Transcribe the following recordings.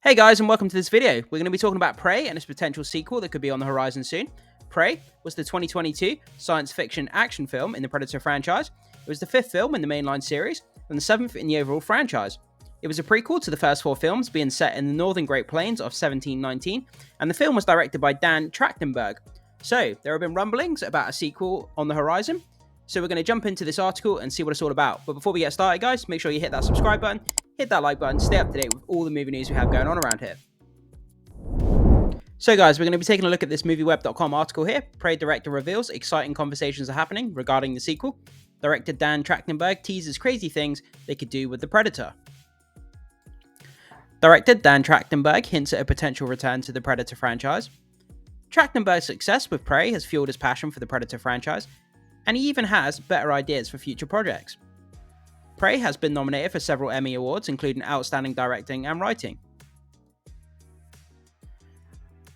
Hey guys, and welcome to this video. We're going to be talking about Prey and its potential sequel that could be on the horizon soon. Prey was the 2022 science fiction action film in the Predator franchise. It was the fifth film in the mainline series and the seventh in the overall franchise. It was a prequel to the first four films, being set in the northern Great Plains of 1719, and the film was directed by Dan Trachtenberg. So, there have been rumblings about a sequel on the horizon. So we're going to jump into this article and see what it's all about. But before we get started, guys, make sure you hit that subscribe button, hit that like button, stay up to date with all the movie news we have going on around here. So guys, we're going to be taking a look at this movieweb.com article here. Prey director reveals exciting conversations are happening regarding the sequel. Director Dan Trachtenberg teases crazy things they could do with the Predator. Director Dan Trachtenberg hints at a potential return to the Predator franchise. Trachtenberg's success with Prey has fueled his passion for the Predator franchise, and he even has better ideas for future projects. Prey has been nominated for several Emmy Awards, including Outstanding Directing and Writing.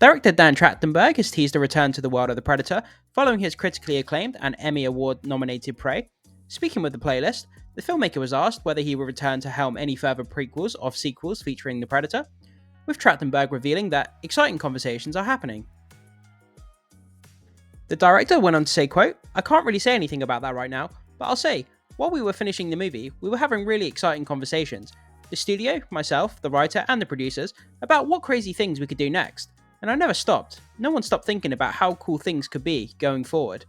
Director Dan Trachtenberg has teased a return to the world of the Predator following his critically acclaimed and Emmy Award-nominated Prey. Speaking with the playlist, the filmmaker was asked whether he would return to helm any further prequels or sequels featuring the Predator, with Trachtenberg revealing that exciting conversations are happening. The director went on to say, quote, "I can't really say anything about that right now, but I'll say, while we were finishing the movie, we were having really exciting conversations. The studio, myself, the writer, and the producers about what crazy things we could do next. And I never stopped. No one stopped thinking about how cool things could be going forward."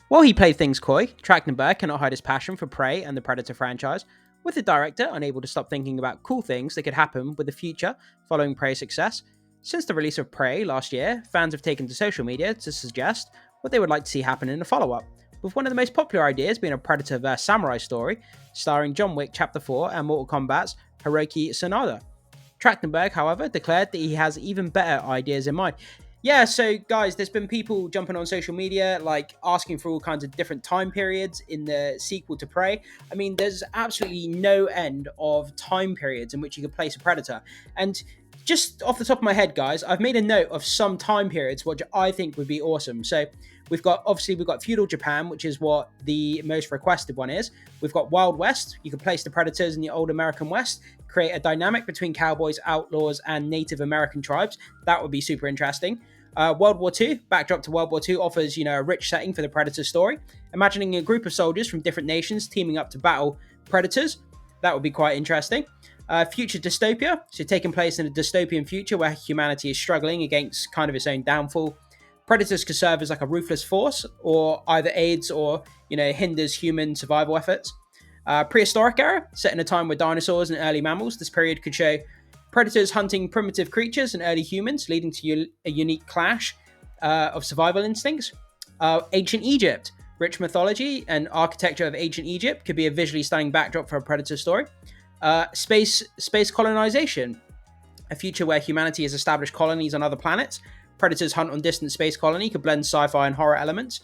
While he played things coy, Trachtenberg cannot hide his passion for Prey and the Predator franchise, with the director unable to stop thinking about cool things that could happen with the future following Prey's success. Since the release of Prey last year, fans have taken to social media to suggest what they would like to see happen in the follow-up, with one of the most popular ideas being a Predator vs Samurai story, starring John Wick Chapter 4 and Mortal Kombat's Hiroki Sanada. Trachtenberg, however, declared that he has even better ideas in mind. Yeah, so guys, there's been people jumping on social media, like asking for all kinds of different time periods in the sequel to Prey. I mean, there's absolutely no end of time periods in which you could place a Predator. And just off the top of my head, guys, I've made a note of some time periods which I think would be awesome. So we've got feudal Japan, which is what the most requested one is. We've got Wild West. You can place the Predators in the old American West, create a dynamic between cowboys, outlaws, and Native American tribes. That would be super interesting. World War II, backdrop to World War II, offers a rich setting for the Predator story. Imagining a group of soldiers from different nations teaming up to battle Predators, that would be quite interesting. Future dystopia, so taking place in a dystopian future where humanity is struggling against kind of its own downfall. Predators could serve as like a ruthless force, or either aids or hinders human survival efforts. Prehistoric era, set in a time with dinosaurs and early mammals. This period could show predators hunting primitive creatures and early humans, leading to a unique clash of survival instincts. Ancient Egypt, rich mythology and architecture of ancient Egypt could be a visually stunning backdrop for a Predator story. Space colonization, a future where humanity has established colonies on other planets. Predators hunt on distant space colony could blend sci-fi and horror elements.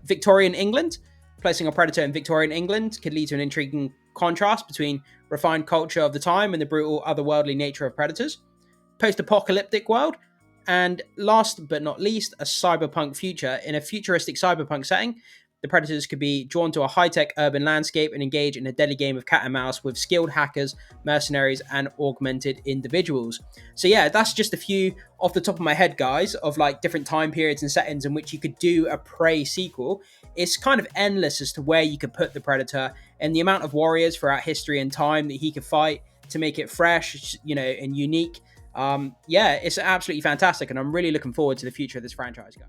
Victorian England, placing a Predator in Victorian England could lead to an intriguing contrast between refined culture of the time and the brutal otherworldly nature of Predators. Post-apocalyptic world, and last but not least, a cyberpunk future. In a futuristic cyberpunk setting, the Predators could be drawn to a high-tech urban landscape and engage in a deadly game of cat and mouse with skilled hackers, mercenaries, and augmented individuals. So yeah, that's just a few off the top of my head, guys, of like different time periods and settings in which you could do a Prey sequel. It's kind of endless as to where you could put the Predator and the amount of warriors throughout history and time that he could fight to make it fresh, and unique. Yeah, it's absolutely fantastic, and I'm really looking forward to the future of this franchise, guys.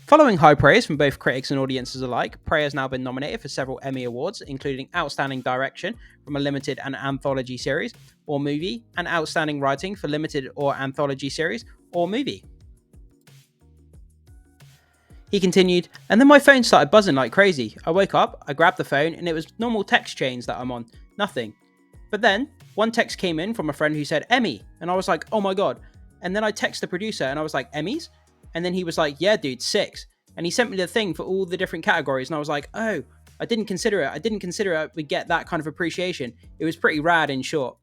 Following high praise from both critics and audiences alike, Prey has now been nominated for several Emmy Awards, including Outstanding Direction from a limited and anthology series or movie, and Outstanding Writing for limited or anthology series or movie. He continued, "And then my phone started buzzing like crazy. I woke up, I grabbed the phone, and it was normal text chains that I'm on. Nothing. But then, one text came in from a friend who said, 'Emmy,' and I was like, oh my god. And then I texted the producer, and I was like, 'Emmys?' And then he was like, 'Yeah, dude, 6. And he sent me the thing for all the different categories, and I was like, oh, I didn't consider it would get that kind of appreciation. It was pretty rad, in short.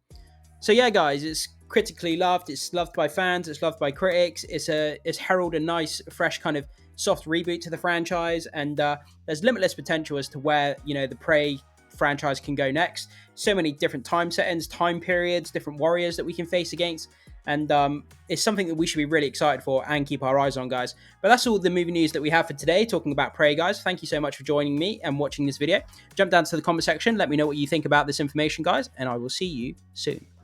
So yeah, guys, it's critically loved, it's loved by fans, it's loved by critics, it's heralded a nice, fresh kind of soft reboot to the franchise, and there's limitless potential as to where, the Prey franchise can go next. So many different time settings, time periods, different warriors that we can face against. And it's something that we should be really excited for and keep our eyes on, guys. But that's all the movie news that we have for today, talking about Prey, guys. Thank you so much for joining me and watching this video. Jump down to the comment section. Let me know what you think about this information, guys. And I will see you soon.